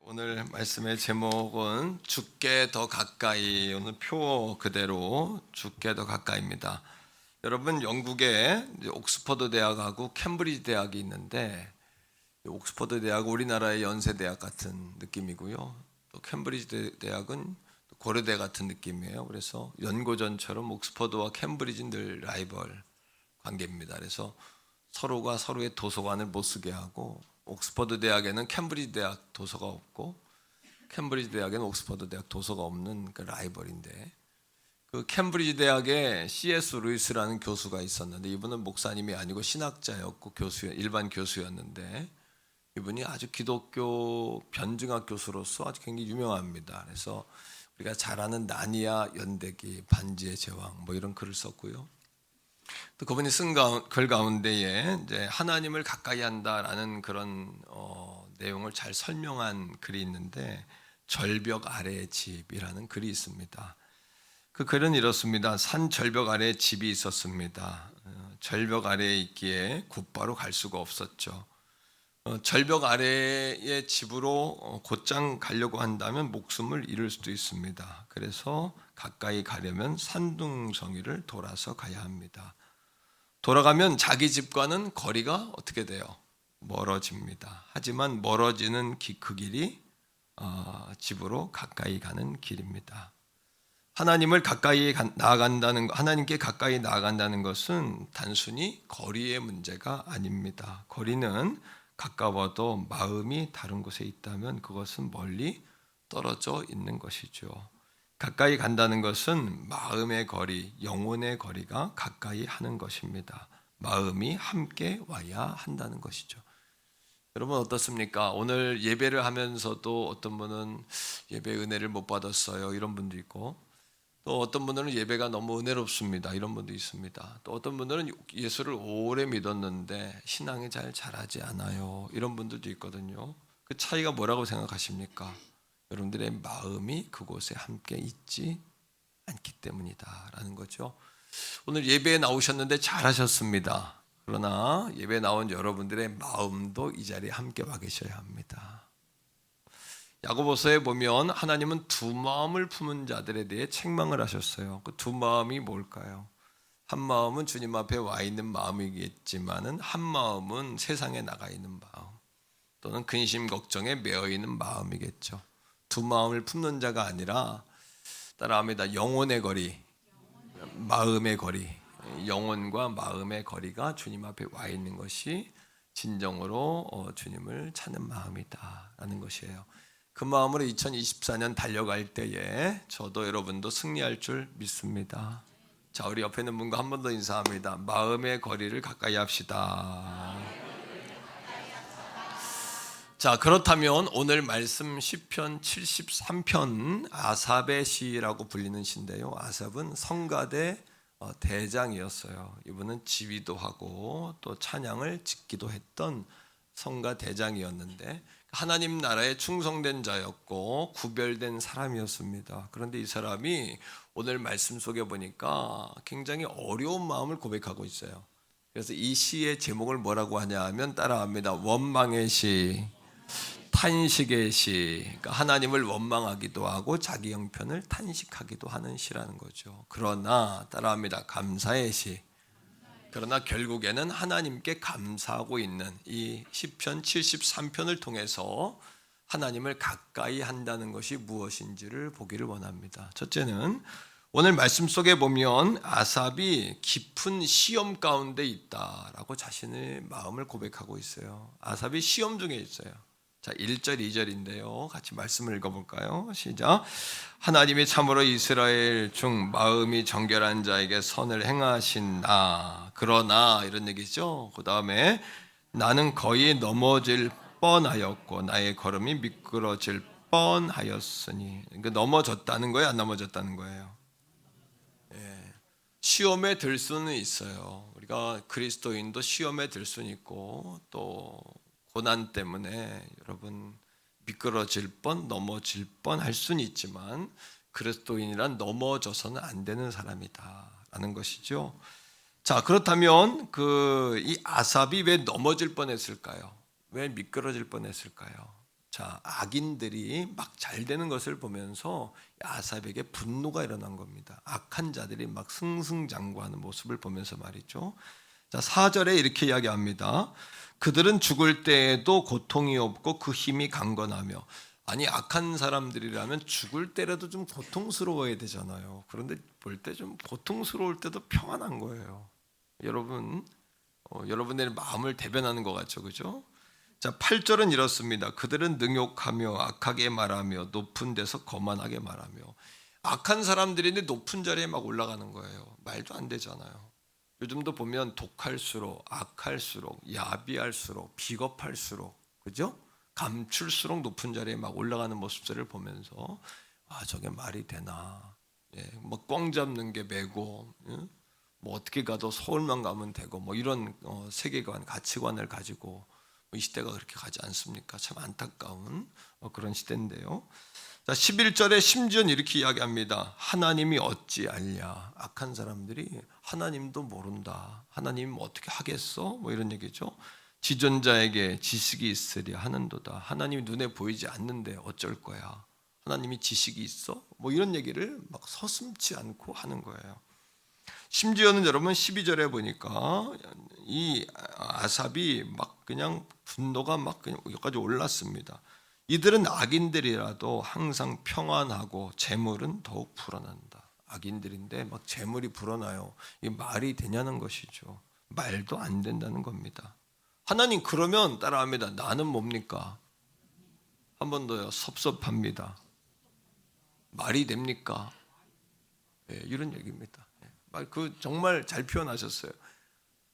오늘 말씀의 제목은 주께 더 가까이. 오늘 표 그대로 주께 더 가까이입니다. 여러분, 영국에 옥스퍼드 대학하고 캠브리지 대학이 있는데, 옥스퍼드 대학은 우리나라의 연세대학 같은 느낌이고요, 또 캠브리지 대학은 고려대 같은 느낌이에요. 그래서 연고전처럼 옥스퍼드와 캠브리지는 늘 라이벌 관계입니다. 그래서 서로가 서로의 도서관을 못 쓰게 하고, 옥스퍼드 대학에는 캠브리지 대학 도서가 없고 캠브리지 대학에는 옥스퍼드 대학 도서가 없는 그 라이벌인데, 그 캠브리지 대학에 C.S. 루이스라는 교수가 있었는데, 이분은 목사님이 아니고 신학자였고 일반 교수였는데, 이분이 아주 기독교 변증학 교수로서 아주 굉장히 유명합니다. 그래서 우리가 잘 아는 나니아 연대기, 반지의 제왕 이런 글을 썼고요. 또 그분이 쓴 글 가운데에 이제 하나님을 가까이 한다라는 그런 내용을 잘 설명한 글이 있는데, 절벽 아래의 집이라는 글이 있습니다. 그 글은 이렇습니다. 산 절벽 아래에 집이 있었습니다. 절벽 아래에 있기에 곧바로 갈 수가 없었죠. 절벽 아래의 집으로 곧장 가려고 한다면 목숨을 잃을 수도 있습니다. 그래서 가까이 가려면 산둥성이를 돌아서 가야 합니다. 돌아가면 자기 집과는 거리가 어떻게 돼요? 멀어집니다. 하지만 멀어지는 그 길이 집으로 가까이 가는 길입니다. 하나님을 가까이 나아간다는 하나님께 가까이 나아간다는 것은 단순히 거리의 문제가 아닙니다. 거리는 가까워도 마음이 다른 곳에 있다면 그것은 멀리 떨어져 있는 것이죠. 가까이 간다는 것은 마음의 거리, 영혼의 거리가 가까이 하는 것입니다. 마음이 함께 와야 한다는 것이죠. 여러분 어떻습니까? 오늘 예배를 하면서도 어떤 분은 예배 은혜를 못 받았어요, 이런 분도 있고, 또 어떤 분들은 예배가 너무 은혜롭습니다, 이런 분도 있습니다. 또 어떤 분들은 예수를 오래 믿었는데 신앙이 잘 자라지 않아요, 이런 분들도 있거든요. 그 차이가 뭐라고 생각하십니까? 여러분들의 마음이 그곳에 함께 있지 않기 때문이다라는 거죠. 오늘 예배에 나오셨는데 잘하셨습니다. 그러나 예배에 나온 여러분들의 마음도 이 자리에 함께 와 계셔야 합니다. 야고보서에 보면 하나님은 두 마음을 품은 자들에 대해 책망을 하셨어요. 그 두 마음이 뭘까요? 한 마음은 주님 앞에 와 있는 마음이겠지만은, 한 마음은 세상에 나가 있는 마음, 또는 근심 걱정에 매여 있는 마음이겠죠. 두 마음을 품는 자가 아니라, 따라합니다, 영혼의 거리, 마음의 거리, 영혼과 마음의 거리가 주님 앞에 와 있는 것이 진정으로 주님을 찾는 마음이다라는 것이에요. 그 마음으로 2024년 달려갈 때에 저도 여러분도 승리할 줄 믿습니다. 자, 우리 옆에 있는 분과 한 번 더 인사합니다. 마음의 거리를 가까이 합시다. 자, 그렇다면 오늘 말씀 시편 73편 아삽의 시라고 불리는 시인데요, 아삽은 성가대 대장이었어요. 이분은 지휘도 하고 또 찬양을 짓기도 했던 성가 대장이었는데, 하나님 나라에 충성된 자였고 구별된 사람이었습니다. 그런데 이 사람이 오늘 말씀 속에 보니까 굉장히 어려운 마음을 고백하고 있어요. 그래서 이 시의 제목을 뭐라고 하냐 하면, 따라합니다. 원망의 시, 탄식의 시. 그러니까 하나님을 원망하기도 하고 자기 형편을 탄식하기도 하는 시라는 거죠. 그러나 따라합니다. 감사의 시. 그러나 결국에는 하나님께 감사하고 있는 이 시편 73편을 통해서 하나님을 가까이 한다는 것이 무엇인지를 보기를 원합니다. 첫째는 오늘 말씀 속에 보면 아삽이 깊은 시험 가운데 있다라고 자신의 마음을 고백하고 있어요. 아삽이 시험 중에 있어요. 자, 1절 2절인데요 같이 말씀을 읽어볼까요? 시작. 하나님이 참으로 이스라엘 중 마음이 정결한 자에게 선을 행하신다. 그러나, 이런 얘기죠. 그 다음에 나는 거의 넘어질 뻔하였고 나의 걸음이 미끄러질 뻔하였으니. 그러니까 넘어졌다는 거예요, 안 넘어졌다는 거예요? 예. 시험에 들 수는 있어요. 우리가 그리스도인도 시험에 들 수는 있고, 또 고난 때문에 여러분 미끄러질 뻔, 넘어질 뻔 할 수는 있지만, 그리스도인이란 넘어져서는 안 되는 사람이다라는 것이죠. 자, 그렇다면 이 아삽이 왜 넘어질 뻔했을까요? 왜 미끄러질 뻔했을까요? 자, 악인들이 막 잘 되는 것을 보면서 아삽에게 분노가 일어난 겁니다. 악한 자들이 막 승승장구하는 모습을 보면서 말이죠. 자, 4절에 이렇게 이야기합니다. 그들은 죽을 때에도 고통이 없고 그 힘이 강건하며. 아니, 악한 사람들이라면 죽을 때라도 좀 고통스러워야 되잖아요. 그런데 볼 때 좀 고통스러울 때도 평안한 거예요. 여러분, 여러분의 마음을 대변하는 것 같죠, 그죠? 자, 8절은 이렇습니다. 그들은 능욕하며 악하게 말하며 높은 데서 거만하게 말하며. 악한 사람들인데 높은 자리에 막 올라가는 거예요. 말도 안 되잖아요. 요즘도 보면 독할수록, 악할수록, 야비할수록, 비겁할수록, 그죠? 감출수록 높은 자리에 막 올라가는 모습들을 보면서 아, 저게 말이 되나? 예, 뭐 꽝 잡는 게 매고, 뭐 어떻게 가도 서울만 가면 되고, 뭐 이런 세계관, 가치관을 가지고 이 시대가 그렇게 가지 않습니까? 참 안타까운 그런 시대인데요. 자, 11절에 심지어는 이렇게 이야기합니다. 하나님이 어찌 알랴. 악한 사람들이 하나님도 모른다. 하나님 어떻게 하겠어? 뭐 이런 얘기죠. 지존자에게 지식이 있으랴 하는도다. 하나님이 눈에 보이지 않는데 어쩔 거야. 하나님이 지식이 있어? 뭐 이런 얘기를 막 서슴지 않고 하는 거예요. 심지어는 여러분 12절에 보니까 이 아삽이 막 그냥 분노가 막 그냥 여기까지 올랐습니다. 이들은 악인들이라도 항상 평안하고 재물은 더욱 불어난다. 악인들인데 막 재물이 불어나요. 이 말이 되냐는 것이죠. 말도 안 된다는 겁니다. 하나님 그러면 따라합니다. 나는 뭡니까? 한 번 더요. 섭섭합니다. 말이 됩니까? 네, 이런 얘기입니다. 그 정말 잘 표현하셨어요.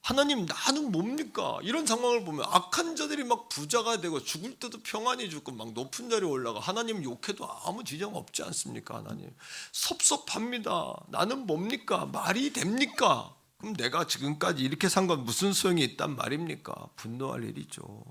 하나님 나는 뭡니까? 이런 상황을 보면 악한 자들이 막 부자가 되고 죽을 때도 평안히 죽고 막 높은 자리에 올라가 하나님 욕해도 아무 지장 없지 않습니까? 하나님 섭섭합니다. 나는 뭡니까? 말이 됩니까? 그럼 내가 지금까지 이렇게 산 건 무슨 소용이 있단 말입니까? 분노할 일이죠.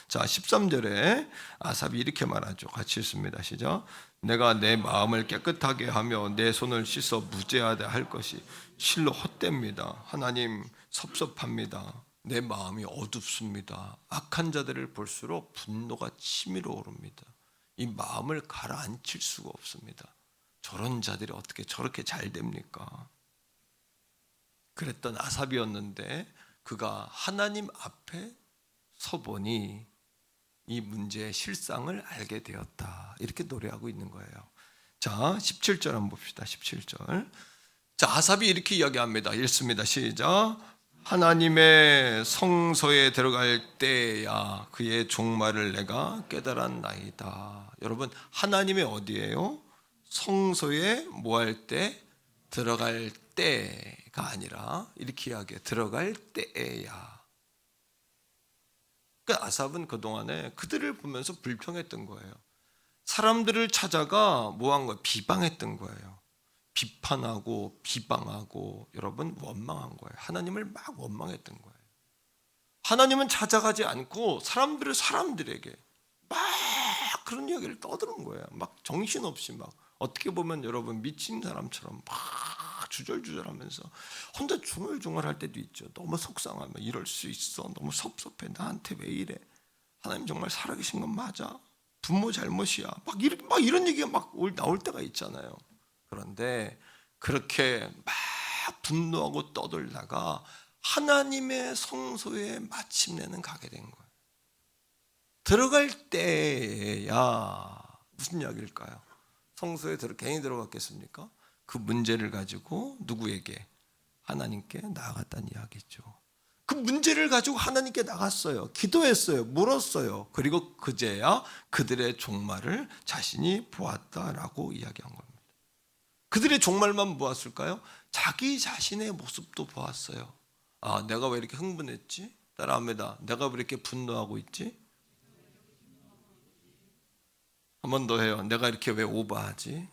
자, 13절에 아삽이 이렇게 말하죠. 같이 읽습니다. 시작. 내가 내 마음을 깨끗하게 하며 내 손을 씻어 무죄하다 할 것이 실로 헛됩니다. 하나님 섭섭합니다. 내 마음이 어둡습니다. 악한 자들을 볼수록 분노가 치밀어 오릅니다. 이 마음을 가라앉힐 수가 없습니다. 저런 자들이 어떻게 저렇게 잘 됩니까? 그랬던 아삽이었는데 그가 하나님 앞에 서보니 이 문제의 실상을 알게 되었다. 이렇게 노래하고 있는 거예요. 자, 17절 한번 봅시다. 17절. 자, 아삽이 이렇게 이야기합니다. 읽습니다. 시작. 하나님의 성소에 들어갈 때야 그의 종말을 내가 깨달았나이다. 여러분, 하나님의 어디예요? 성소에 뭐 할 때? 들어갈 때가 아니라 이렇게 이야기해. 들어갈 때야. 그러니까 아삽은 그동안에 그들을 보면서 불평했던 거예요. 사람들을 찾아가 뭐 한 거예요? 비방했던 거예요. 비판하고 비방하고 여러분 원망한 거예요. 하나님을 막 원망했던 거예요. 하나님은 찾아가지 않고 사람들에게 막 그런 이야기를 떠드는 거예요. 막 정신없이 막 어떻게 보면 여러분 미친 사람처럼 막 주절주절하면서 혼자 중얼중얼할 때도 있죠. 너무 속상하면 이럴 수 있어. 너무 섭섭해. 나한테 왜 이래? 하나님 정말 살아계신 건 맞아? 부모 잘못이야. 막 이런 얘기가 막 나올 때가 있잖아요. 그런데 그렇게 막 분노하고 떠들다가 하나님의 성소에 마침내는 가게 된 거예요. 들어갈 때야 무슨 이야기일까요? 성소에 괜히 들어갔겠습니까? 그 문제를 가지고 누구에게? 하나님께 나아갔다는 이야기죠. 그 문제를 가지고 하나님께 나갔어요. 기도했어요. 물었어요. 그리고 그제야 그들의 종말을 자신이 보았다라고 이야기한 겁니다. 그들의 종말만 보았을까요? 자기 자신의 모습도 보았어요. 아, 내가 왜 이렇게 흥분했지? 따라합니다. 내가 왜 이렇게 분노하고 있지? 한 번 더 해요. 내가 이렇게 왜 오버하지?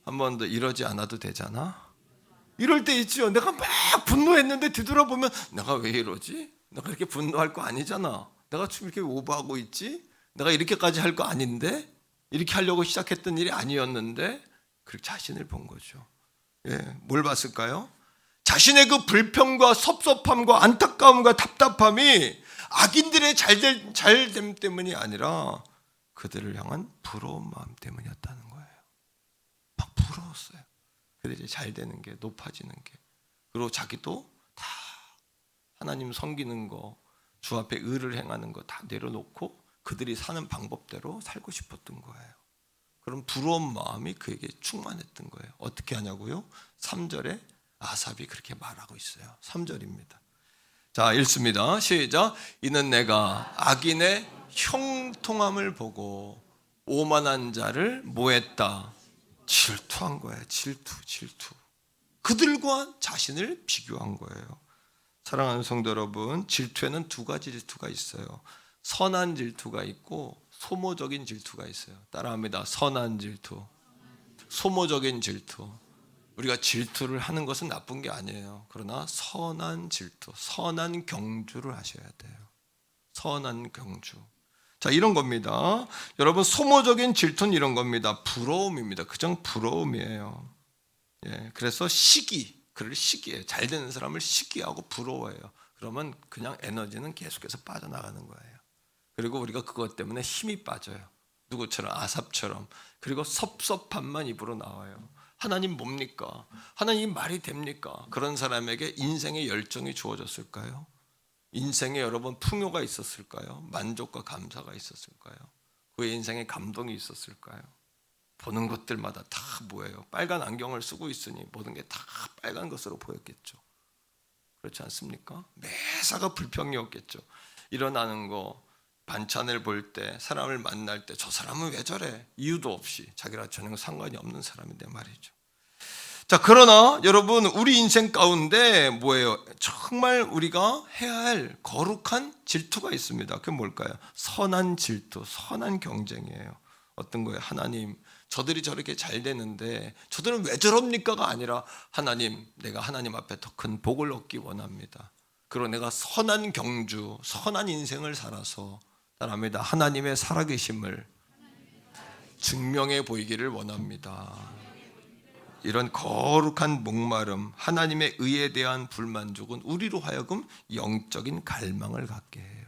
한 번 더 이러지 않아도 되잖아? 이럴 때 있죠. 내가 막 분노했는데 뒤돌아보면 내가 왜 이러지? 내가 이렇게 분노할 거 아니잖아. 내가 지금 이렇게 오버하고 있지? 내가 이렇게까지 할 거 아닌데? 이렇게 하려고 시작했던 일이 아니었는데? 그렇게 자신을 본 거죠. 예, 뭘 봤을까요? 자신의 그 불평과 섭섭함과 안타까움과 답답함이 악인들의 잘됨 때문이 아니라 그들을 향한 부러운 마음 때문이었다는 거예요. 막 부러웠어요. 그들이 잘 되는 게, 높아지는 게. 그리고 자기도 다 하나님 섬기는 거, 주 앞에 의를 행하는 거 다 내려놓고 그들이 사는 방법대로 살고 싶었던 거예요. 그런 부러운 마음이 그에게 충만했던 거예요. 어떻게 하냐고요? 3절에 아삽이 그렇게 말하고 있어요. 3절입니다. 자, 읽습니다. 시작. 이는 내가 악인의 형통함을 보고 오만한 자를 뭐했다? 질투한 거예요. 질투. 그들과 자신을 비교한 거예요. 사랑하는 성도 여러분, 질투에는 두 가지 질투가 있어요. 선한 질투가 있고 소모적인 질투가 있어요. 따라합니다. 선한 질투, 소모적인 질투. 우리가 질투를 하는 것은 나쁜 게 아니에요. 그러나 선한 질투, 선한 경주를 하셔야 돼요. 선한 경주. 자, 이런 겁니다. 여러분, 소모적인 질투는 이런 겁니다. 부러움입니다. 그냥 부러움이에요. 예, 그래서 그를 시기해요. 잘 되는 사람을 시기하고 부러워해요. 그러면 그냥 에너지는 계속해서 빠져나가는 거예요. 그리고 우리가 그것 때문에 힘이 빠져요. 누구처럼? 아삽처럼. 그리고 섭섭함만 입으로 나와요. 하나님 뭡니까? 하나님 말이 됩니까? 그런 사람에게 인생의 열정이 주어졌을까요? 인생에 여러분 풍요가 있었을까요? 만족과 감사가 있었을까요? 그의 인생에 감동이 있었을까요? 보는 것들마다 다 뭐예요? 빨간 안경을 쓰고 있으니 모든 게 다 빨간 것으로 보였겠죠. 그렇지 않습니까? 매사가 불평이었겠죠. 일어나는 거, 반찬을 볼 때, 사람을 만날 때 저 사람은 왜 저래? 이유도 없이 자기랑 전혀 상관이 없는 사람인데 말이죠. 자, 그러나 여러분, 우리 인생 가운데 뭐예요? 정말 우리가 해야 할 거룩한 질투가 있습니다. 그게 뭘까요? 선한 질투, 선한 경쟁이에요. 어떤 거예요? 하나님, 저들이 저렇게 잘 되는데 저들은 왜 저럽니까가 아니라 하나님, 내가 하나님 앞에 더 큰 복을 얻기 원합니다. 그리고 내가 선한 경주, 선한 인생을 살아서 따라합니다. 하나님의 살아계심을 증명해 보이기를 원합니다. 이런 거룩한 목마름, 하나님의 의에 대한 불만족은 우리로 하여금 영적인 갈망을 갖게 해요.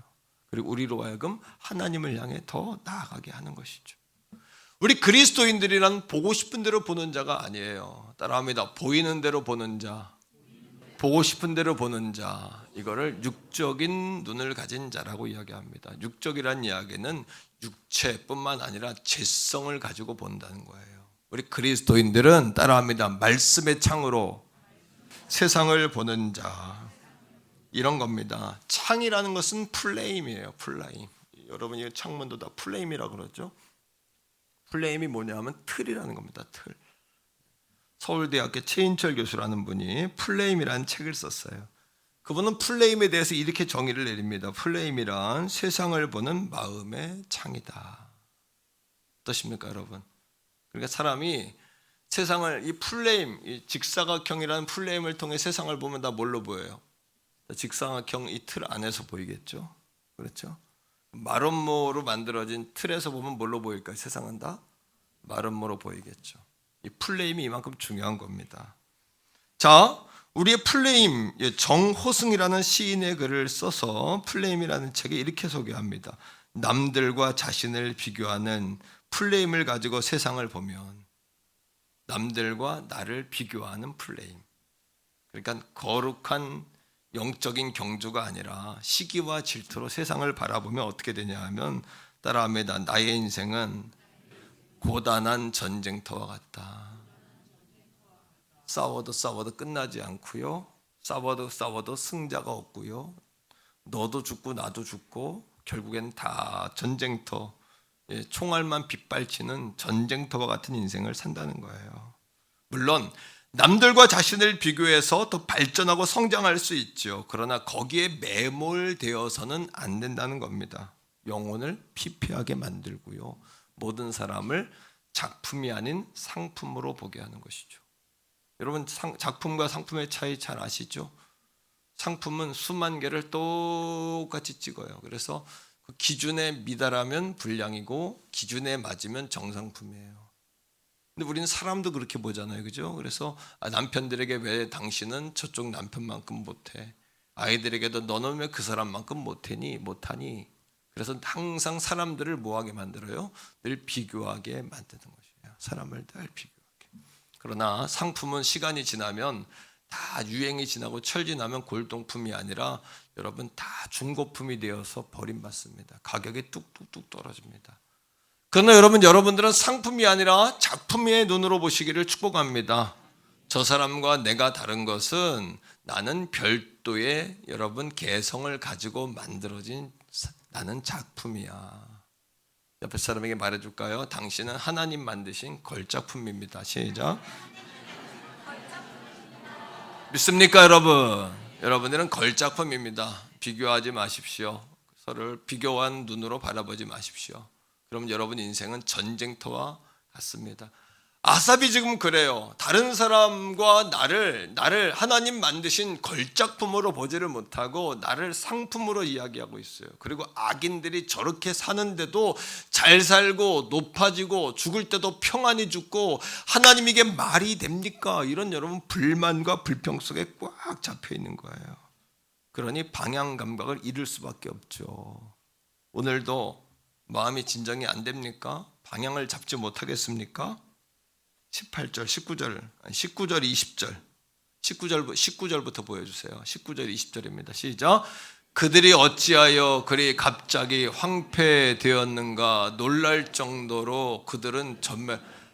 그리고 우리로 하여금 하나님을 향해 더 나아가게 하는 것이죠. 우리 그리스도인들이란 보고 싶은 대로 보는 자가 아니에요. 따라합니다. 보이는 대로 보는 자, 보고 싶은 대로 보는 자, 이거를 육적인 눈을 가진 자라고 이야기합니다. 육적이란 이야기는 육체뿐만 아니라 재성을 가지고 본다는 거예요. 우리 그리스도인들은 따라합니다. 말씀의 창으로 세상을 보는 자, 이런 겁니다. 창이라는 것은 플레임이에요. 플레임. 여러분, 이 창문도 다 플레임이라고 그러죠. 플레임이 뭐냐면 틀이라는 겁니다. 틀. 서울대학교 최인철 교수라는 분이 플레임이라는 책을 썼어요. 그분은 플레임에 대해서 이렇게 정의를 내립니다. 플레임이란 세상을 보는 마음의 창이다. 어떠십니까, 여러분? 그러니까 사람이 세상을 이 플레임, 이 직사각형이라는 플레임을 통해 세상을 보면 다 뭘로 보여요? 직사각형 이 틀 안에서 보이겠죠. 그렇죠? 마름모로 만들어진 틀에서 보면 뭘로 보일까요? 세상은 다 마름모로 보이겠죠. 이 플레임이 이만큼 중요한 겁니다. 자, 우리의 플레임, 정호승이라는 시인의 글을 써서 플레임이라는 책에 이렇게 소개합니다. 남들과 자신을 비교하는 플레임을 가지고 세상을 보면 남들과 나를 비교하는 플레임. 그러니까 거룩한 영적인 경주가 아니라 시기와 질투로 세상을 바라보면 어떻게 되냐 하면 따라합니다. 나의 인생은 고단한 전쟁터와 같다. 싸워도 끝나지 않고요. 싸워도 승자가 없고요. 너도 죽고 나도 죽고 결국엔 다 전쟁터, 총알만 빗발치는 전쟁터와 같은 인생을 산다는 거예요. 물론 남들과 자신을 비교해서 더 발전하고 성장할 수 있죠. 그러나 거기에 매몰되어서는 안 된다는 겁니다. 영혼을 피폐하게 만들고요. 모든 사람을 작품이 아닌 상품으로 보게 하는 것이죠. 여러분, 작품과 상품의 차이 잘 아시죠? 상품은 수만 개를 똑같이 찍어요. 그래서 그 기준에 미달하면 불량이고 기준에 맞으면 정상품이에요. 근데 우리는 사람도 그렇게 보잖아요. 그죠? 그래서 남편들에게 왜 당신은 저쪽 남편만큼 못해? 아이들에게도 너는 왜 그 사람만큼 못하니? 그래서 항상 사람들을 뭐하게 만들어요? 늘 비교하게 만드는 것이에요. 사람을 늘 비교하게. 그러나 상품은 시간이 지나면 다 유행이 지나고 철 지나면 골동품이 아니라 여러분 다 중고품이 되어서 버림받습니다. 가격이 뚝뚝뚝 떨어집니다. 그러나 여러분들은 상품이 아니라 작품의 눈으로 보시기를 축복합니다. 저 사람과 내가 다른 것은 나는 별도의 여러분 개성을 가지고 만들어진 나는 작품이야. 옆에 사람에게 말해줄까요? 당신은 하나님 만드신 걸작품입니다. 시작. 믿습니까 여러분? 여러분들은 걸작품입니다. 비교하지 마십시오. 서로를 비교한 눈으로 바라보지 마십시오. 그럼 여러분 인생은 전쟁터와 같습니다. 아삽이 지금 그래요. 다른 사람과 나를 하나님 만드신 걸작품으로 보지를 못하고 나를 상품으로 이야기하고 있어요. 그리고 악인들이 저렇게 사는데도 잘 살고 높아지고 죽을 때도 평안히 죽고 하나님 이게 말이 됩니까? 이런 여러분 불만과 불평 속에 꽉 잡혀 있는 거예요. 그러니 방향 감각을 잃을 수밖에 없죠. 오늘도 마음이 진정이 안 됩니까? 방향을 잡지 못하겠습니까? 18절, 19절, 20절. 19절부터 보여주세요. 19절, 20절입니다. 시작. 그들이 어찌하여 그리 갑자기 황폐되었는가 놀랄 정도로 그들은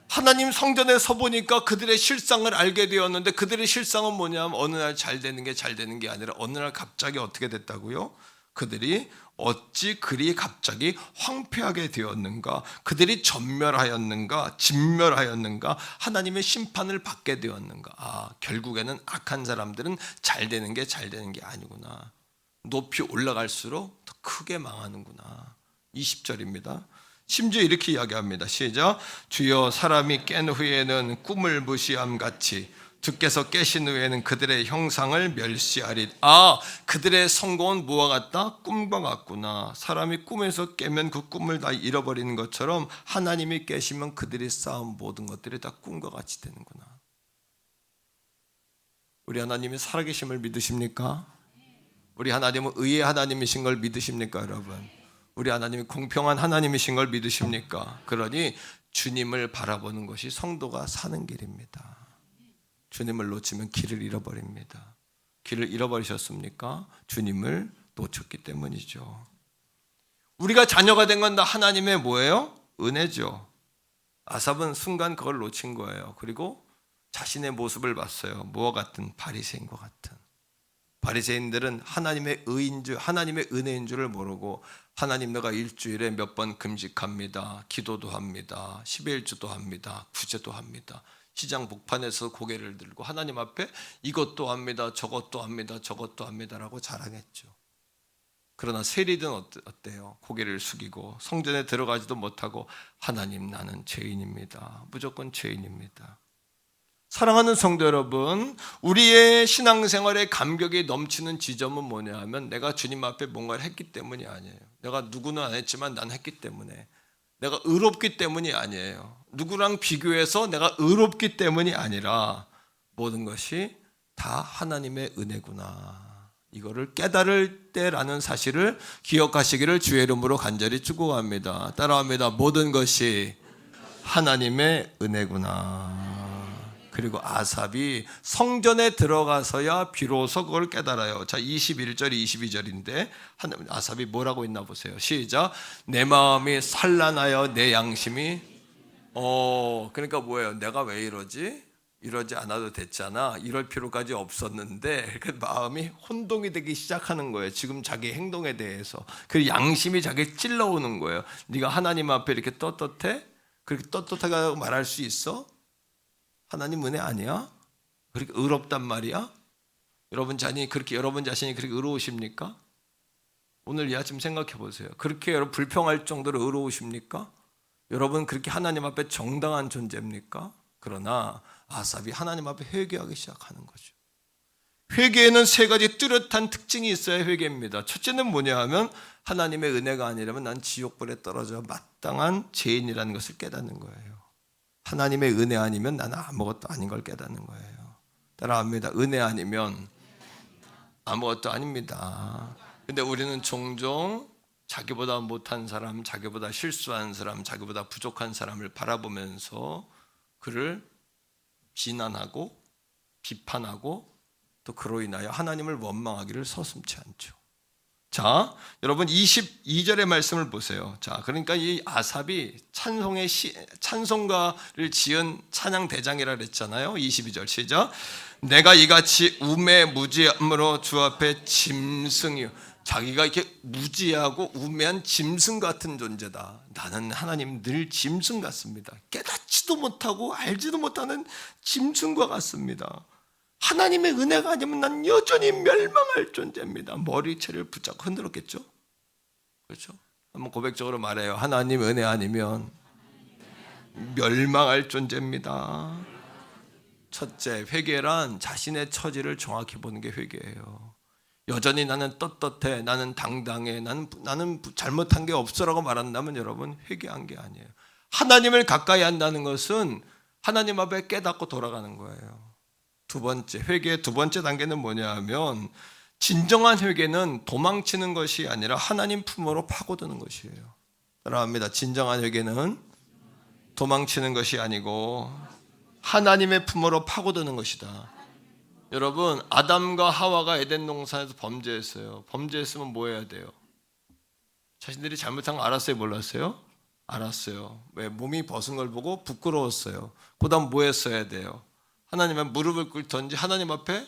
하나님 성전에 서보니까 그들의 실상을 알게 되었는데 그들의 실상은 뭐냐면 어느 날 잘 되는 게 아니라 어느 날 갑자기 어떻게 됐다고요? 그들이 어찌 그리 갑자기 황폐하게 되었는가? 그들이 전멸하였는가? 진멸하였는가? 하나님의 심판을 받게 되었는가? 결국에는 악한 사람들은 잘 되는 게 아니구나. 높이 올라갈수록 더 크게 망하는구나. 20절입니다. 심지어 이렇게 이야기합니다. 시작. 주여 사람이 깬 후에는 꿈을 무시함 같이 주께서 깨신 후에는 그들의 형상을 멸시하리. 그들의 성공은 뭐와 같다? 꿈과 같구나. 사람이 꿈에서 깨면 그 꿈을 다 잃어버리는 것처럼 하나님이 깨시면 그들이 쌓은 모든 것들이 다 꿈과 같이 되는구나. 우리 하나님이 살아계심을 믿으십니까? 우리 하나님은 의의 하나님이신 걸 믿으십니까 여러분? 우리 하나님이 공평한 하나님이신 걸 믿으십니까? 그러니 주님을 바라보는 것이 성도가 사는 길입니다. 주님을 놓치면 길을 잃어버립니다. 길을 잃어버리셨습니까? 주님을 놓쳤기 때문이죠. 우리가 자녀가 된 건 다 하나님의 뭐예요? 은혜죠. 아삽은 순간 그걸 놓친 거예요. 그리고 자신의 모습을 봤어요. 뭐와 같은? 바리새인과 같은. 바리새인들은 하나님의 하나님의 은혜인 줄을 모르고 하나님 내가 일주일에 몇 번 금식합니다. 기도도 합니다. 11주도 합니다. 구제도 합니다. 시장 복판에서 고개를 들고 하나님 앞에 이것도 합니다. 저것도 합니다라고 자랑했죠. 그러나 세리들은 어때요? 고개를 숙이고 성전에 들어가지도 못하고 하나님 나는 죄인입니다. 무조건 죄인입니다. 사랑하는 성도 여러분, 우리의 신앙생활에 감격이 넘치는 지점은 뭐냐 하면 내가 주님 앞에 뭔가를 했기 때문이 아니에요. 내가 누구는 안 했지만 난 했기 때문에, 내가 의롭기 때문이 아니에요. 누구랑 비교해서 내가 의롭기 때문이 아니라 모든 것이 다 하나님의 은혜구나. 이거를 깨달을 때라는 사실을 기억하시기를 주의 이름으로 간절히 축복합니다. 따라합니다. 모든 것이 하나님의 은혜구나. 그리고 아삽이 성전에 들어가서야 비로소 그걸 깨달아요. 자, 21절, 22절인데 아삽이 뭐라고 있나 보세요. 시작. 내 마음이 산란하여 내 양심이 그러니까 뭐예요? 내가 왜 이러지? 이러지 않아도 됐잖아. 이럴 필요까지 없었는데 그 마음이 혼동이 되기 시작하는 거예요. 지금 자기 행동에 대해서. 그 양심이 자기 찔러오는 거예요. 네가 하나님 앞에 이렇게 떳떳해? 그렇게 떳떳하게 말할 수 있어? 하나님 은혜 아니야? 그렇게 의롭단 말이야? 여러분 자신이 그렇게 의로우십니까? 오늘 이 아침 생각해 보세요. 그렇게 여러분 불평할 정도로 의로우십니까? 여러분 그렇게 하나님 앞에 정당한 존재입니까? 그러나 아삽이 하나님 앞에 회개하기 시작하는 거죠. 회개에는 세 가지 뚜렷한 특징이 있어야 회개입니다. 첫째는 뭐냐 하면 하나님의 은혜가 아니라면 난 지옥불에 떨어져 마땅한 죄인이라는 것을 깨닫는 거예요. 하나님의 은혜 아니면 나는 아무것도 아닌 걸 깨닫는 거예요. 따라합니다. 은혜 아니면 아무것도 아닙니다. 근데 우리는 종종 자기보다 못한 사람, 자기보다 실수한 사람, 자기보다 부족한 사람을 바라보면서 그를 비난하고 비판하고 또 그로 인하여 하나님을 원망하기를 서슴지 않죠. 자, 여러분 22절의 말씀을 보세요. 자, 그러니까 이 아삽이 찬송가를 지은 찬양 대장이라 그랬잖아요. 22절 시작. 내가 이같이 우매무지함으로 주 앞에 짐승이요. 자기가 이렇게 무지하고 우매한 짐승 같은 존재다. 나는 하나님 늘 짐승 같습니다. 깨닫지도 못하고 알지도 못하는 짐승과 같습니다. 하나님의 은혜가 아니면 난 여전히 멸망할 존재입니다. 머리채를 붙잡고 흔들었겠죠? 그렇죠? 한번 고백적으로 말해요. 하나님 은혜 아니면 멸망할 존재입니다. 첫째, 회개란 자신의 처지를 정확히 보는 게 회개예요. 여전히 나는 떳떳해, 나는 당당해, 나는 잘못한 게 없어라고 말한다면 여러분 회개한 게 아니에요. 하나님을 가까이 한다는 것은 하나님 앞에 깨닫고 돌아가는 거예요. 두 번째, 회개의 두 번째 단계는 뭐냐 하면 진정한 회개는 도망치는 것이 아니라 하나님 품으로 파고드는 것이에요. 따라합니다. 진정한 회개는 도망치는 것이 아니고 하나님의 품으로 파고드는 것이다. 여러분, 아담과 하와가 에덴 동산에서 범죄했어요. 범죄했으면 뭐 해야 돼요? 자신들이 잘못한 거 알았어요? 몰랐어요? 알았어요. 왜? 몸이 벗은 걸 보고 부끄러웠어요. 그 다음 뭐 했어야 돼요? 하나님의 무릎을 꿇던지 하나님 앞에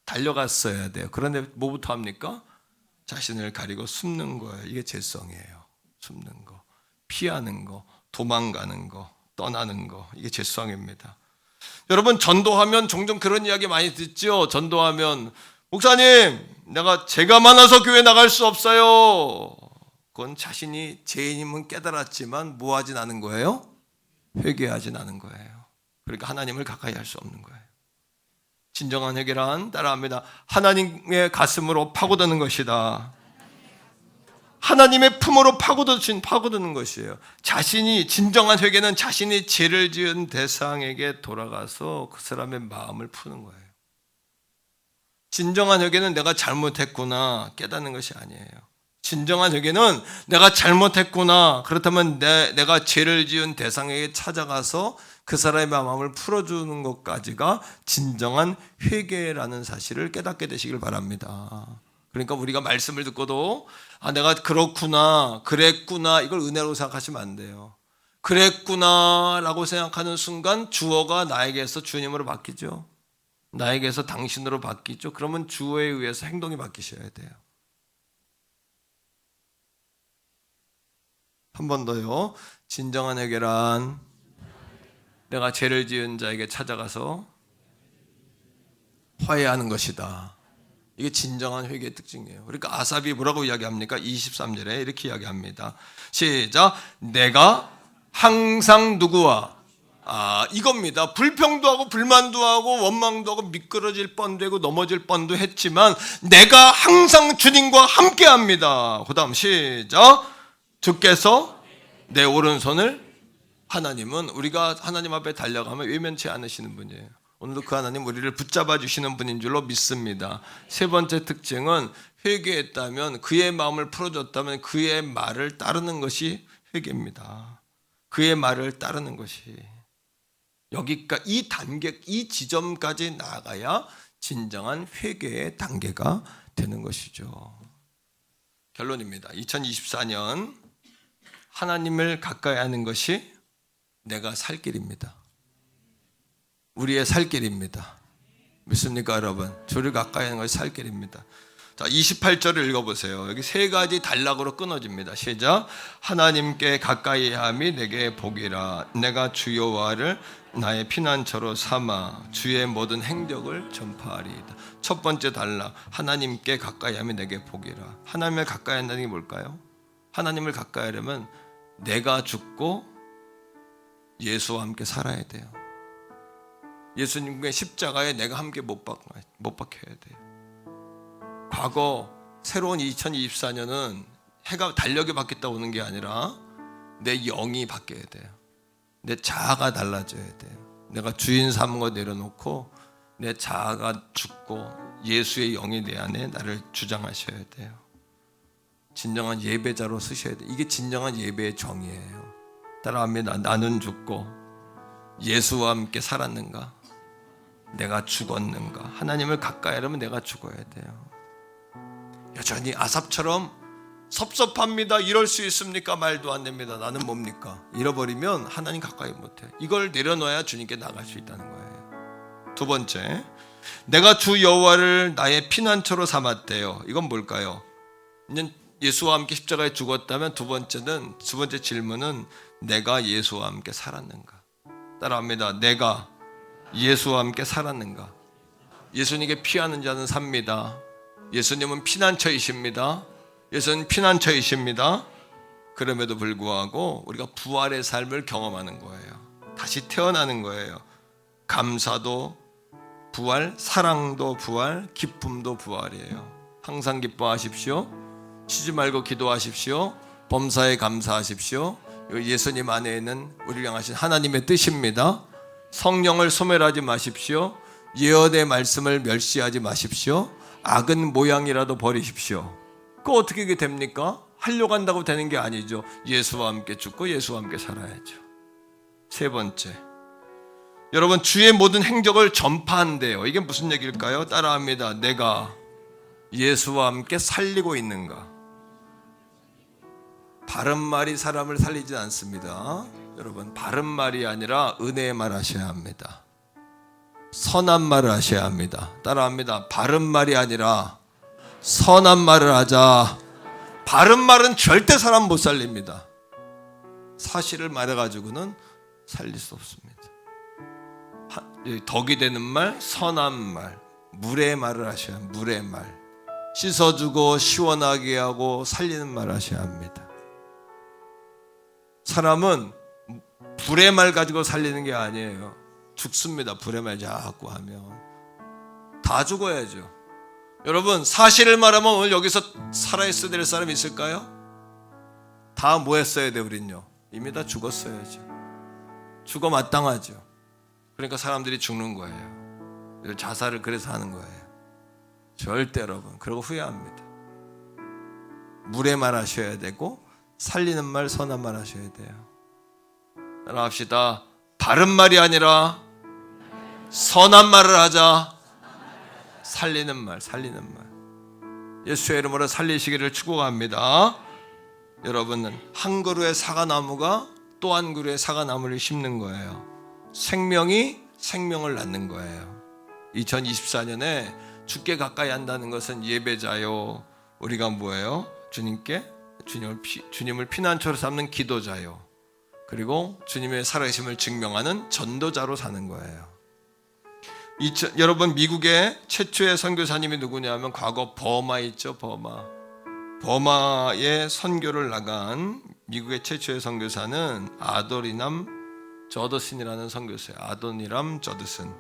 달려갔어야 돼요. 그런데 뭐부터 합니까? 자신을 가리고 숨는 거예요. 이게 죄성이에요. 숨는 거, 피하는 거, 도망가는 거, 떠나는 거. 이게 죄성입니다. 여러분, 전도하면 종종 그런 이야기 많이 듣죠. 전도하면 목사님, 내가 죄가 많아서 교회 나갈 수 없어요. 그건 자신이 죄인임은 깨달았지만 뭐 하진 않은 거예요? 회개하진 않은 거예요. 그러니까 하나님을 가까이 할 수 없는 거예요. 진정한 회개란 따라합니다. 하나님의 가슴으로 파고드는 것이다. 하나님의 품으로 파고드는 것이에요. 진정한 회개는 자신이 죄를 지은 대상에게 돌아가서 그 사람의 마음을 푸는 거예요. 진정한 회개는 내가 잘못했구나 깨닫는 것이 아니에요. 진정한 회개는 내가 잘못했구나, 그렇다면 내가 죄를 지은 대상에게 찾아가서 그 사람의 마음을 풀어주는 것까지가 진정한 회개라는 사실을 깨닫게 되시길 바랍니다. 그러니까 우리가 말씀을 듣고도 내가 그렇구나, 그랬구나, 이걸 은혜로 생각하시면 안 돼요. 그랬구나 라고 생각하는 순간 주어가 나에게서 주님으로 바뀌죠. 나에게서 당신으로 바뀌죠. 그러면 주어에 의해서 행동이 바뀌셔야 돼요. 한 번 더요. 진정한 회개란 내가 죄를 지은 자에게 찾아가서 화해하는 것이다. 이게 진정한 회개의 특징이에요. 그러니까 아삽이 뭐라고 이야기합니까? 23절에 이렇게 이야기합니다. 시작. 내가 항상 누구와 이겁니다. 불평도 하고 불만도 하고 원망도 하고 미끄러질 뻔도 하고 넘어질 뻔도 했지만 내가 항상 주님과 함께합니다. 그 다음 시작. 주께서 내 오른손을, 하나님은 우리가 하나님 앞에 달려가면 외면치 않으시는 분이에요. 오늘도 그 하나님 우리를 붙잡아 주시는 분인 줄로 믿습니다. 세 번째 특징은 회개했다면, 그의 마음을 풀어줬다면 그의 말을 따르는 것이 회개입니다. 그의 말을 따르는 것이, 여기까지 이 단계, 이 지점까지 나아가야 진정한 회개의 단계가 되는 것이죠. 결론입니다. 2024년 하나님을 가까이 하는 것이 내가 살 길입니다. 우리의 살 길입니다. 믿습니까 여러분? 주를 가까이 하는 것이 살 길입니다. 자, 28절을 읽어보세요. 여기 세 가지 단락으로 끊어집니다. 시작. 하나님께 가까이 함이 내게 복이라. 내가 주 여호와를 나의 피난처로 삼아 주의 모든 행적을 전파하리이다. 첫 번째 단락, 하나님께 가까이 함이 내게 복이라. 하나님을 가까이 한다는 게 뭘까요? 하나님을 가까이 하려면 내가 죽고 예수와 함께 살아야 돼요. 예수님의 십자가에 내가 함께 못 박혀야 돼요. 과거 새로운 2024년은 해가 달력이 바뀌었다 오는 게 아니라 내 영이 바뀌어야 돼요. 내 자아가 달라져야 돼요. 내가 주인 삼은 거 내려놓고 내 자아가 죽고 예수의 영이 내 안에 나를 주장하셔야 돼요. 진정한 예배자로 쓰셔야 돼요. 이게 진정한 예배의 정의예요. 따라합니다. 나는 죽고 예수와 함께 살았는가? 내가 죽었는가? 하나님을 가까이 하려면 내가 죽어야 돼요. 여전히 아삽처럼 섭섭합니다. 이럴 수 있습니까? 말도 안 됩니다. 나는 뭡니까? 잃어버리면 하나님 가까이 못해. 이걸 내려놔야 주님께 나갈 수 있다는 거예요. 두 번째, 내가 주 여호와를 나의 피난처로 삼았대요. 이건 뭘까요? 예수와 함께 십자가에 죽었다면 두 번째 질문은 내가 예수와 함께 살았는가? 따라합니다. 내가 예수와 함께 살았는가? 예수님께 피하는 자는 삽니다. 예수님은 피난처이십니다. 예수는 피난처이십니다. 그럼에도 불구하고 우리가 부활의 삶을 경험하는 거예요. 다시 태어나는 거예요. 감사도 부활, 사랑도 부활, 기쁨도 부활이에요. 항상 기뻐하십시오. 쉬지 말고 기도하십시오. 범사에 감사하십시오. 예수님 안에 있는 우리를 향하신 하나님의 뜻입니다. 성령을 소멸하지 마십시오. 예언의 말씀을 멸시하지 마십시오. 악은 모양이라도 버리십시오. 그거 어떻게 이게 됩니까? 하려고 한다고 되는 게 아니죠. 예수와 함께 죽고 예수와 함께 살아야죠. 세 번째, 여러분 주의 모든 행적을 전파한대요. 이게 무슨 얘기일까요? 따라합니다. 내가 예수와 함께 살리고 있는가? 바른 말이 사람을 살리지 않습니다. 여러분, 바른 말이 아니라 은혜의 말 하셔야 합니다. 선한 말을 하셔야 합니다. 따라합니다. 바른 말이 아니라 선한 말을 하자. 바른 말은 절대 사람 못 살립니다. 사실을 말해가지고는 살릴 수 없습니다. 덕이 되는 말, 선한 말, 물의 말을 하셔야 합니다. 물의 말, 씻어주고 시원하게 하고 살리는 말 하셔야 합니다. 사람은 불의 말 가지고 살리는 게 아니에요. 죽습니다. 불의 말 자꾸 하면 다 죽어야죠. 여러분, 사실을 말하면 오늘 여기서 살아있어야 될 사람이 있을까요? 다 뭐 했어야 돼? 우린요 이미 다 죽었어야죠. 죽어 마땅하죠. 그러니까 사람들이 죽는 거예요. 자살을 그래서 하는 거예요. 절대 여러분 그러고 후회합니다. 물의 말 하셔야 되고 살리는 말, 선한 말 하셔야 돼요. 따라합시다. 바른 말이 아니라 선한 말을 하자. 살리는 말, 살리는 말. 예수의 이름으로 살리시기를 축복합니다. 여러분은 한 그루의 사과나무가 또 한 그루의 사과나무를 심는 거예요. 생명이 생명을 낳는 거예요. 2024년에 주께 가까이 한다는 것은 예배자요. 우리가 뭐예요? 주님을 피난처로 삼는 기도자요. 그리고 주님의 살아계심을 증명하는 전도자로 사는 거예요. 여러분, 미국의 최초의 선교사님이 누구냐면 과거 버마 있죠. 버마에 선교를 나간 미국의 최초의 선교사는 아도니람 저드슨이라는 선교사예요. 아도니람 저드슨.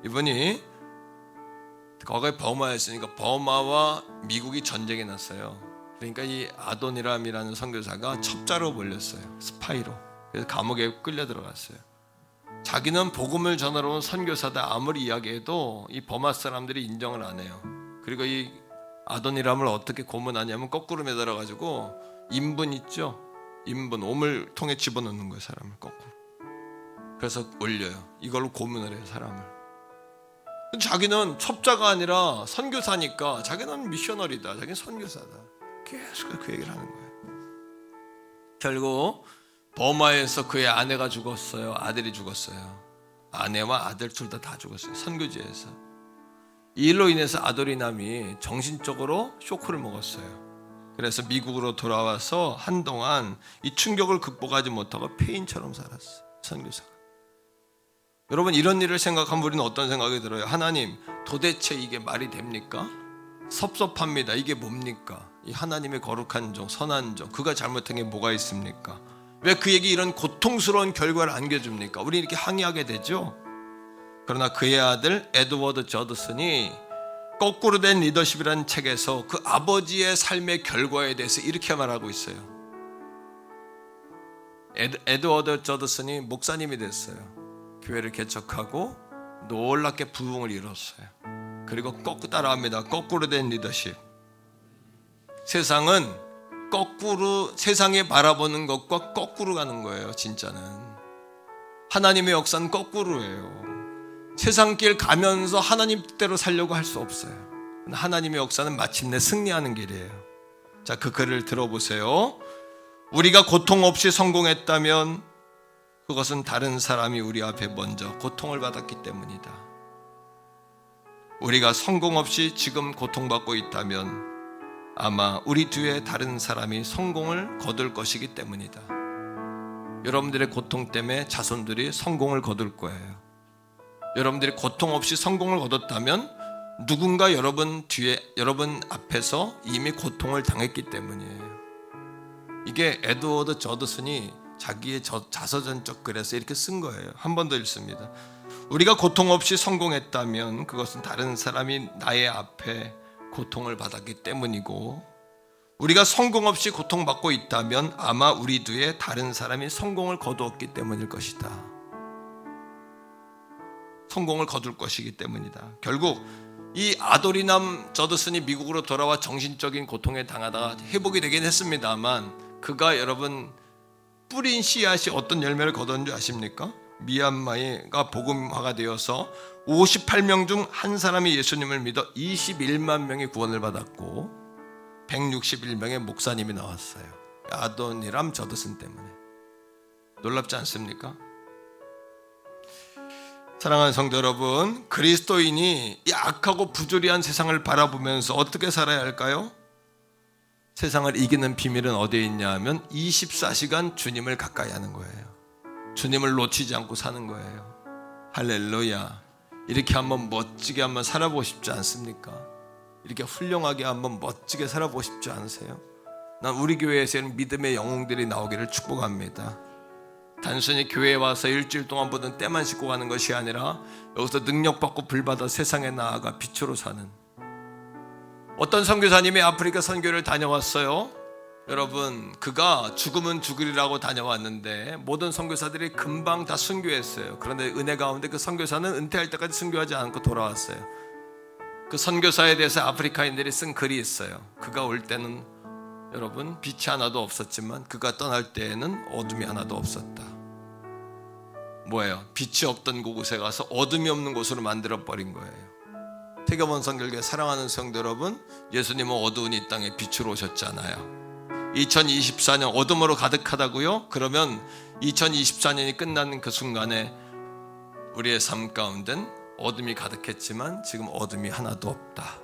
이분이 거기에 버마였으니까 버마와 미국이 전쟁이 났어요. 그러니까 이 아도니람이라는 선교사가 첩자로 몰렸어요. 스파이로. 그래서 감옥에 끌려 들어갔어요. 자기는 복음을 전하러 온 선교사다 아무리 이야기해도 이 버마 사람들이 인정을 안 해요. 그리고 이 아도니람을 어떻게 고문하냐면 거꾸로 매달아가지고 인분 있죠? 인분, 오물 통에 집어넣는 거예요. 사람을 거꾸로. 그래서 올려요. 이걸로 고문을 해요. 사람을. 자기는 첩자가 아니라 선교사니까 자기는 미셔너리다. 자기는 선교사다. 계속 그 얘기를 하는 거예요. 결국 버마에서 그의 아내가 죽었어요. 아들이 죽었어요. 아내와 아들 둘 다 죽었어요. 선교지에서. 이 일로 인해서 아도니람이 정신적으로 쇼크를 먹었어요. 그래서 미국으로 돌아와서 한동안 이 충격을 극복하지 못하고 폐인처럼 살았어요. 선교사가. 여러분, 이런 일을 생각하면 우리는 어떤 생각이 들어요? 하나님, 도대체 이게 말이 됩니까? 섭섭합니다. 이게 뭡니까? 이 하나님의 거룩한 종, 선한 종, 그가 잘못한 게 뭐가 있습니까? 왜 그에게 이런 고통스러운 결과를 안겨줍니까? 우리 이렇게 항의하게 되죠. 그러나 그의 아들 에드워드 저드슨이 거꾸로 된 리더십이라는 책에서 그 아버지의 삶의 결과에 대해서 이렇게 말하고 있어요. 에드워드 저드슨이 목사님이 됐어요. 교회를 개척하고 놀랍게 부흥을 이뤘어요. 그리고 거꾸로 따라합니다. 거꾸로 된 리더십. 세상은 거꾸로, 세상에 바라보는 것과 거꾸로 가는 거예요. 진짜는 하나님의 역사는 거꾸로예요. 세상 길 가면서 하나님 뜻대로 살려고 할 수 없어요. 하나님의 역사는 마침내 승리하는 길이에요. 자, 그 글을 들어보세요. 우리가 고통 없이 성공했다면 그것은 다른 사람이 우리 앞에 먼저 고통을 받았기 때문이다. 우리가 성공 없이 지금 고통받고 있다면 아마 우리 뒤에 다른 사람이 성공을 거둘 것이기 때문이다. 여러분들의 고통 때문에 자손들이 성공을 거둘 거예요. 여러분들이 고통 없이 성공을 거뒀다면 누군가 여러분 뒤에, 여러분 앞에서 이미 고통을 당했기 때문이에요. 이게 에드워드 저드슨이 자기의 자서전적 글에서 이렇게 쓴 거예요. 한 번 더 읽습니다. 우리가 고통 없이 성공했다면 그것은 다른 사람이 나의 앞에 고통을 받았기 때문이고, 우리가 성공 없이 고통받고 있다면 아마 우리 뒤에 다른 사람이 성공을 거두었기 때문일 것이다. 성공을 거둘 것이기 때문이다. 결국 이 아도리남 저드슨이 미국으로 돌아와 정신적인 고통에 당하다가 회복이 되긴 했습니다만, 그가 여러분 뿌린 씨앗이 어떤 열매를 거둔 줄 아십니까? 미얀마가 복음화가 되어서 58명 중 한 사람이 예수님을 믿어 21만 명이 구원을 받았고 161명의 목사님이 나왔어요. 아도니람 저드슨 때문에. 놀랍지 않습니까? 사랑하는 성도 여러분, 그리스도인이 이 악하고 부조리한 세상을 바라보면서 어떻게 살아야 할까요? 세상을 이기는 비밀은 어디에 있냐 하면 24시간 주님을 가까이 하는 거예요. 주님을 놓치지 않고 사는 거예요. 할렐루야. 이렇게 한번 멋지게 한번 살아보고 싶지 않습니까? 이렇게 훌륭하게 한번 멋지게 살아보고 싶지 않으세요? 난 우리 교회에서는 믿음의 영웅들이 나오기를 축복합니다. 단순히 교회에 와서 일주일 동안 보던 때만 씻고 가는 것이 아니라 여기서 능력받고 불받아 세상에 나아가 빛으로 사는. 어떤 선교사님이 아프리카 선교를 다녀왔어요. 여러분, 그가 죽으면 죽으리라고 다녀왔는데 모든 선교사들이 금방 다 순교했어요. 그런데 은혜 가운데 그 선교사는 은퇴할 때까지 순교하지 않고 돌아왔어요. 그 선교사에 대해서 아프리카인들이 쓴 글이 있어요. 그가 올 때는 여러분 빛이 하나도 없었지만 그가 떠날 때에는 어둠이 하나도 없었다. 뭐예요? 빛이 없던 곳에 가서 어둠이 없는 곳으로 만들어버린 거예요. 태교본 선교회 사랑하는 성도 여러분, 예수님은 어두운 이 땅에 빛으로 오셨잖아요. 2024년 어둠으로 가득하다고요? 그러면 2024년이 끝나는 그 순간에 우리의 삶 가운데는 어둠이 가득했지만 지금 어둠이 하나도 없다.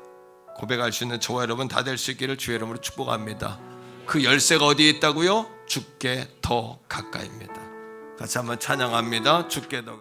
고백할 수 있는 저와 여러분 다 될 수 있기를 주의 이름으로 축복합니다. 그 열쇠가 어디에 있다고요? 주께 더 가까이입니다. 같이 한번 찬양합니다. 주께 더